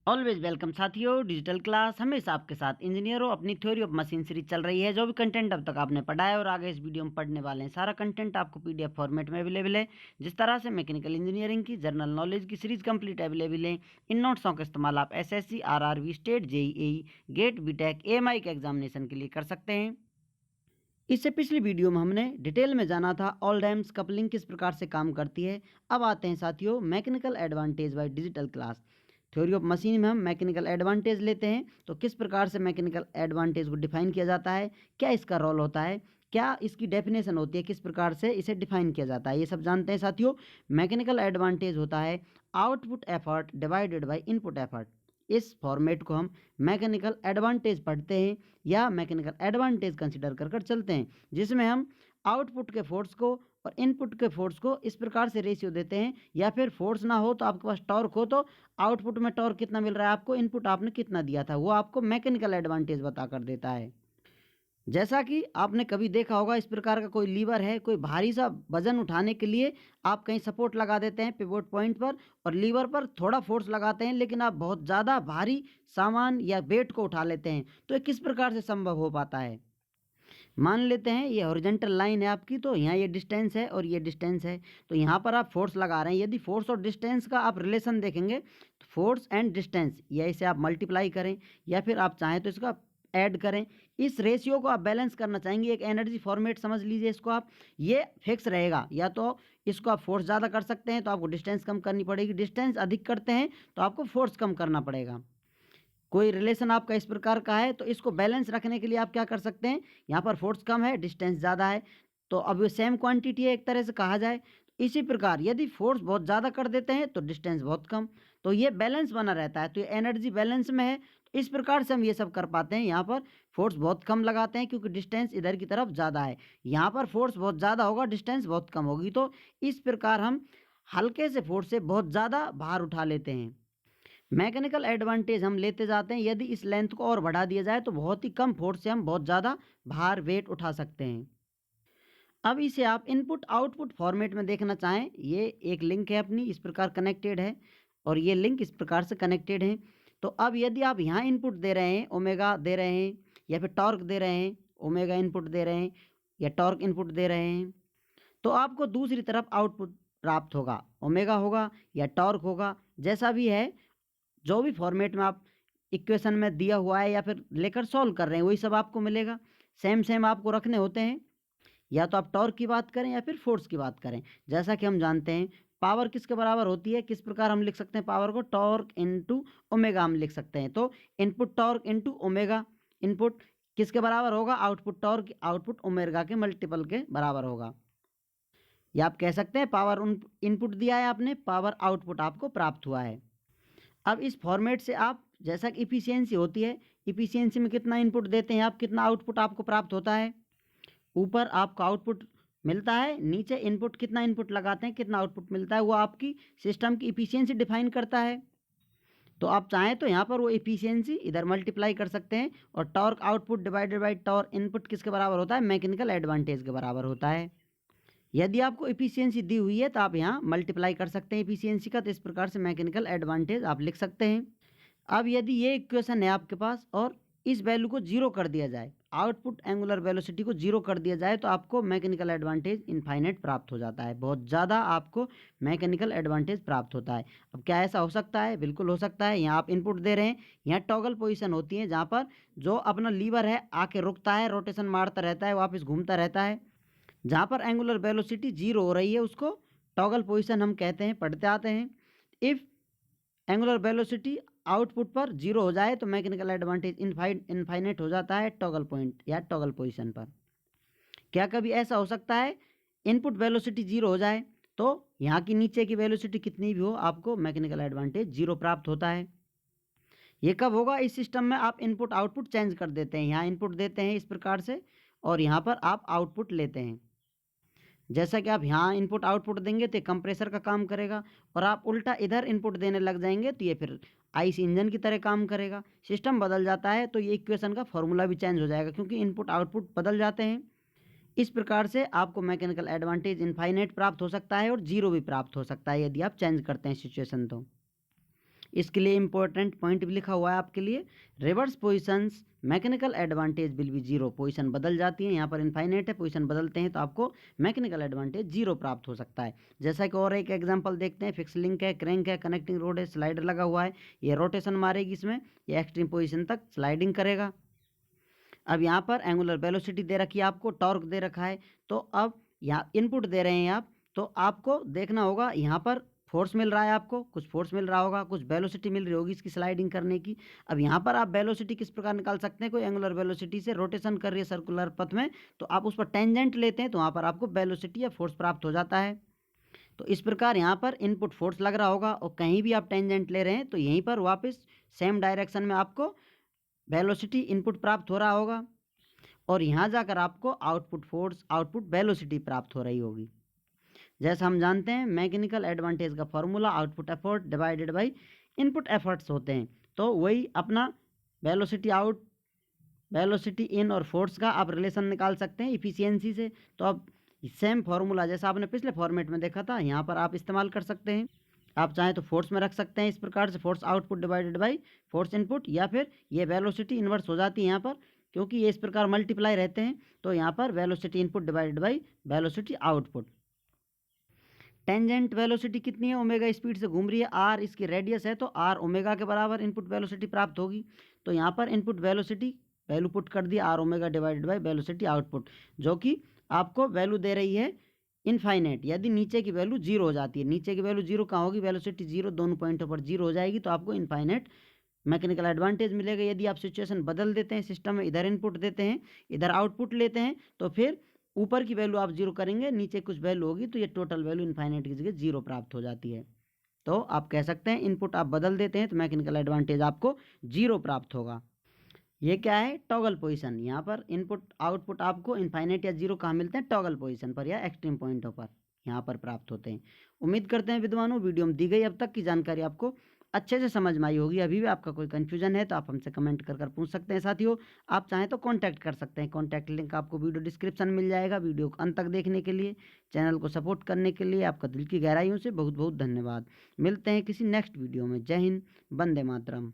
Always welcome साथियों, digital class हमेशा आपके साथ। इंजीनियरों, अपनी थ्योरी ऑफ मशीन सीरीज चल रही है। जो भी कंटेंट अब तक आपने पढ़ा है और आगे इस वीडियो में पढ़ने वाले हैं, सारा कंटेंट आपको पीडीएफ फॉर्मेट में अवेलेबल है। जिस तरह से मैकेनिकल इंजीनियरिंग की जनरल नॉलेज की सीरीज कंप्लीट अवेलेबल है। इन नोट्सों का इस्तेमाल आप SSC, RRB, state, JEE, GATE, BTech, AMI के एग्जामिनेशन के लिए कर सकते हैं। इससे पिछली वीडियो में हमने डिटेल में जाना था ऑल डैम्स कपलिंग किस प्रकार से काम करती है। अब आते हैं साथियों mechanical advantage by digital class. Theory of machine में हम मैकेनिकल एडवांटेज लेते हैं, तो किस प्रकार से मैकेनिकल एडवांटेज को डिफाइन किया जाता है, क्या इसका रोल होता है, क्या इसकी डेफिनेशन होती है, किस प्रकार से इसे डिफाइन किया जाता है, ये सब जानते हैं साथियों। मैकेनिकल एडवांटेज होता है output effort divided by input effort. इस फॉर्मेट को हम मैकेनिकल एडवांटेज पढ़ते हैं या मैकेनिकल एडवांटेज कंसिडर कर कर चलते हैं, जिसमें हम आउटपुट के फोर्स को और इनपुट के फोर्स को इस प्रकार से रेशियो देते हैं, या फिर फोर्स ना हो तो आपके पास टॉर्क हो तो आउटपुट में टॉर्क कितना मिल रहा है आपको, इनपुट आपने कितना दिया था, वो आपको मैकेनिकल एडवांटेज बता कर देता है। जैसा कि आपने कभी देखा होगा, इस प्रकार का कोई लीवर है, कोई भारी सा वजन उठाने के लिए आप कहीं सपोर्ट लगा देते हैं पिवोट पॉइंट पर और लीवर पर थोड़ा फोर्स लगाते हैं, लेकिन आप बहुत ज़्यादा भारी सामान या वेट को उठा लेते हैं। तो ये किस प्रकार से संभव हो पाता है। मान लेते हैं ये हॉरिजॉन्टल लाइन है आपकी, तो यहाँ ये डिस्टेंस है और ये डिस्टेंस है, तो यहाँ पर आप फोर्स लगा रहे हैं। यदि फोर्स और डिस्टेंस का आप रिलेशन देखेंगे तो फोर्स एंड डिस्टेंस या इसे आप मल्टीप्लाई करें या फिर आप चाहें तो इसका ऐड करें। इस रेशियो को आप बैलेंस करना चाहेंगे, एक एनर्जी फॉर्मेट समझ लीजिए इसको आप। ये फिक्स रहेगा, या तो इसको आप फोर्स ज़्यादा कर सकते हैं तो आपको डिस्टेंस कम करनी पड़ेगी, डिस्टेंस अधिक करते हैं तो आपको फोर्स कम करना पड़ेगा। कोई रिलेशन आपका इस प्रकार का है, तो इसको बैलेंस रखने के लिए आप क्या कर सकते हैं, यहाँ पर फोर्स कम है, डिस्टेंस ज़्यादा है, तो अब ये सेम क्वांटिटी है एक तरह से कहा जाए। इसी प्रकार यदि फोर्स बहुत ज़्यादा कर देते हैं तो डिस्टेंस बहुत कम, तो ये बैलेंस बना रहता है, तो ये एनर्जी बैलेंस में है। तो इस प्रकार से हम ये सब कर पाते हैं। यहाँ पर फोर्स बहुत कम लगाते हैं क्योंकि डिस्टेंस इधर की तरफ ज़्यादा है, यहाँ पर फोर्स बहुत ज़्यादा होगा, डिस्टेंस बहुत कम होगी, तो इस प्रकार हम हल्के से फोर्स से बहुत ज़्यादा भार उठा लेते हैं। मैकेनिकल एडवांटेज हम लेते जाते हैं, यदि इस लेंथ को और बढ़ा दिया जाए तो बहुत ही कम फोर्स से हम बहुत ज़्यादा भार वेट उठा सकते हैं। अब इसे आप इनपुट आउटपुट फॉर्मेट में देखना चाहें, ये एक लिंक है अपनी, इस प्रकार कनेक्टेड है और ये लिंक इस प्रकार से कनेक्टेड है। तो अब यदि आप यहाँ इनपुट दे रहे हैं, ओमेगा दे रहे हैं या फिर टॉर्क दे रहे हैं, ओमेगा इनपुट दे रहे हैं या टॉर्क इनपुट दे रहे हैं, तो आपको दूसरी तरफ आउटपुट प्राप्त होगा, ओमेगा होगा या टॉर्क होगा, जैसा भी है। जो भी फॉर्मेट में आप इक्वेशन में दिया हुआ है या फिर लेकर सॉल्व कर रहे हैं, वही सब आपको मिलेगा। सेम सेम आपको रखने होते हैं, या तो आप टॉर्क की बात करें या फिर फोर्स की बात करें। जैसा कि हम जानते हैं पावर किसके बराबर होती है, किस प्रकार हम लिख सकते हैं पावर को, टॉर्क इनटू ओमेगा हम लिख सकते हैं। तो input torque into omega, input किसके बराबर होगा, आउटपुट टॉर्क आउटपुट ओमेगा के मल्टीपल के बराबर होगा। या आप कह सकते हैं पावर इनपुट दिया है आपने, पावर आउटपुट आपको प्राप्त हुआ है। अब इस फॉर्मेट से आप, जैसा कि इफिशियंसी होती है, इफिशियंसी में कितना इनपुट देते हैं आप, कितना आउटपुट आपको प्राप्त होता है। ऊपर आपको आउटपुट मिलता है, नीचे इनपुट कितना इनपुट लगाते हैं कितना आउटपुट मिलता है, वो आपकी सिस्टम की इफिशियंसी डिफाइन करता है। तो आप चाहें तो यहाँ पर वो इफिशियंसी इधर मल्टीप्लाई कर सकते हैं, और torque output divided by torque input किसके बराबर होता है, मैकेनिकल एडवांटेज के बराबर होता है। यदि आपको इफिशियंसी दी हुई है तो आप यहाँ मल्टीप्लाई कर सकते हैं इफिशियंसी का, तो इस प्रकार से मैकेनिकल एडवांटेज आप लिख सकते हैं। अब यदि ये इक्वेशन है आपके पास और इस वैल्यू को जीरो कर दिया जाए, आउटपुट एंगुलर वेलोसिटी को जीरो कर दिया जाए, तो आपको मैकेनिकल एडवांटेज इनफाइनाइट प्राप्त हो जाता है, बहुत ज़्यादा आपको मैकेनिकल एडवांटेज प्राप्त होता है। अब क्या ऐसा हो सकता है, बिल्कुल हो सकता है। यहाँ आप इनपुट दे रहे हैं, यहाँ टॉगल पोजीशन होती है जहाँ पर जो अपना लीवर है आके रुकता है, रोटेशन मारता रहता है, वापस घूमता रहता है। जहाँ पर एंगुलर वेलोसिटी जीरो हो रही है उसको टॉगल पोजीशन हम कहते हैं, पढ़ते आते हैं। इफ़ एंगुलर वेलोसिटी आउटपुट पर जीरो हो जाए तो मैकेनिकल एडवांटेज इनफाइनाइट हो जाता है टॉगल पॉइंट या टॉगल पोजीशन पर। क्या कभी ऐसा हो सकता है इनपुट वेलोसिटी जीरो हो जाए तो यहाँ की नीचे की वेलोसिटी कितनी भी हो आपको मैकेनिकल एडवांटेज जीरो प्राप्त होता है। ये कब होगा, इस सिस्टम में आप इनपुट आउटपुट चेंज कर देते हैं, यहाँ इनपुट देते हैं इस प्रकार से और यहाँ पर आप आउटपुट लेते हैं। जैसा कि आप यहाँ इनपुट आउटपुट देंगे तो कंप्रेसर का काम करेगा, और आप उल्टा इधर इनपुट देने लग जाएंगे तो ये फिर आईसी इंजन की तरह काम करेगा। सिस्टम बदल जाता है तो ये इक्वेशन का फॉर्मूला भी चेंज हो जाएगा, क्योंकि इनपुट आउटपुट बदल जाते हैं। इस प्रकार से आपको मैकेनिकल एडवांटेज इनफाइनाइट प्राप्त हो सकता है और जीरो भी प्राप्त हो सकता है यदि आप चेंज करते हैं सिचुएशन। तो इसके लिए इंपॉर्टेंट पॉइंट भी लिखा हुआ है आपके लिए। Reverse positions mechanical advantage will be zero, position बदल जाती है, यहाँ पर इनफाइनाइट है, पोजीशन बदलते हैं तो आपको मैकेनिकल एडवांटेज जीरो प्राप्त हो सकता है। जैसा कि और एक एग्जांपल देखते हैं, फिक्स लिंक है, क्रैंक है, कनेक्टिंग रोड है, स्लाइडर लगा हुआ है, ये रोटेशन मारेगी इसमें, ये एक्सट्रीम पोजीशन तक स्लाइडिंग करेगा। अब यहाँ पर एंगुलर वेलोसिटी दे रखी है आपको, टॉर्क दे रखा है, तो अब यहाँ इनपुट दे रहे हैं आप, तो आपको देखना होगा यहाँ पर फोर्स मिल रहा है, आपको कुछ फोर्स मिल रहा होगा, कुछ वेलोसिटी मिल रही होगी इसकी स्लाइडिंग करने की। अब यहाँ पर आप वेलोसिटी किस प्रकार निकाल सकते हैं, कोई एंगुलर वेलोसिटी से रोटेशन कर रही है सर्कुलर पथ में, तो आप उस पर टेंजेंट लेते हैं तो वहाँ पर आपको वेलोसिटी या फोर्स प्राप्त हो जाता है। तो इस प्रकार यहाँ पर इनपुट फोर्स लग रहा होगा और कहीं भी आप टेंजेंट ले रहे हैं तो यहीं पर वापस सेम डायरेक्शन में आपको वेलोसिटी इनपुट प्राप्त हो रहा होगा और यहाँ जाकर आपको आउटपुट फोर्स, आउटपुट वेलोसिटी प्राप्त हो रही होगी। जैसा हम जानते हैं मैकेनिकल एडवांटेज का formula output effort divided by input efforts होते हैं, तो वही अपना वेलोसिटी आउट, वेलोसिटी इन और फोर्स का आप रिलेशन निकाल सकते हैं इफिशियंसी से। तो अब सेम फॉर्मूला जैसा आपने पिछले फॉर्मेट में देखा था यहाँ पर आप इस्तेमाल कर सकते हैं। आप चाहें तो फोर्स में रख सकते हैं इस प्रकार से, force output divided by force input, या फिर ये वेलोसिटी इन्वर्स हो जाती है यहाँ पर, क्योंकि ये इस प्रकार मल्टीप्लाई रहते हैं, तो यहाँ पर velocity input divided by velocity output. Tangent velocity कितनी है, ओमेगा स्पीड से घूम रही है, आर इसकी रेडियस है, तो आर ओमेगा के बराबर इनपुट वेलोसिटी प्राप्त होगी। तो यहाँ पर इनपुट वेलोसिटी वैल्यू पुट कर दी R omega divided by velocity output, जो कि आपको वैल्यू दे रही है इनफाइनाइट। यदि नीचे की वैल्यू जीरो हो जाती है, नीचे की वैल्यू जीरो कहाँ होगी, वेलोसिटी जीरो, दोनों पॉइंटों पर जीरो हो जाएगी, तो आपको इनफाइनाइट मैकेनिकल एडवांटेज मिलेगा। यदि आप सिचुएशन बदल देते हैं, सिस्टम में इधर इनपुट देते हैं, इधर आउटपुट लेते हैं, तो फिर ऊपर की वैल्यू आप जीरो करेंगे, नीचे कुछ वैल्यू होगी, तो ये टोटल वैल्यू इनफाइनाइट की जगह जीरो प्राप्त हो जाती है। तो आप कह सकते हैं इनपुट आप बदल देते हैं तो मैकेनिकल एडवांटेज आपको जीरो प्राप्त होगा। ये क्या है, टॉगल पोजीशन। यहाँ पर इनपुट आउटपुट आपको इनफाइनाइट या जीरो कहाँ मिलते हैं, टॉगल पोजीशन पर या एक्सट्रीम पॉइंटों पर यहाँ पर प्राप्त होते हैं। उम्मीद करते हैं विद्वानों वीडियो में दी गई अब तक की जानकारी आपको अच्छे से समझ में आई होगी। अभी भी आपका कोई कन्फ्यूजन है तो आप हमसे कमेंट कर पूछ सकते हैं। साथियों आप चाहें तो कॉन्टैक्ट कर सकते हैं, कॉन्टैक्ट लिंक आपको वीडियो डिस्क्रिप्शन में मिल जाएगा। वीडियो को अंत तक देखने के लिए, चैनल को सपोर्ट करने के लिए आपका दिल की गहराइयों से बहुत बहुत धन्यवाद। मिलते हैं किसी नेक्स्ट वीडियो में। जय हिंद, वंदे मातरम।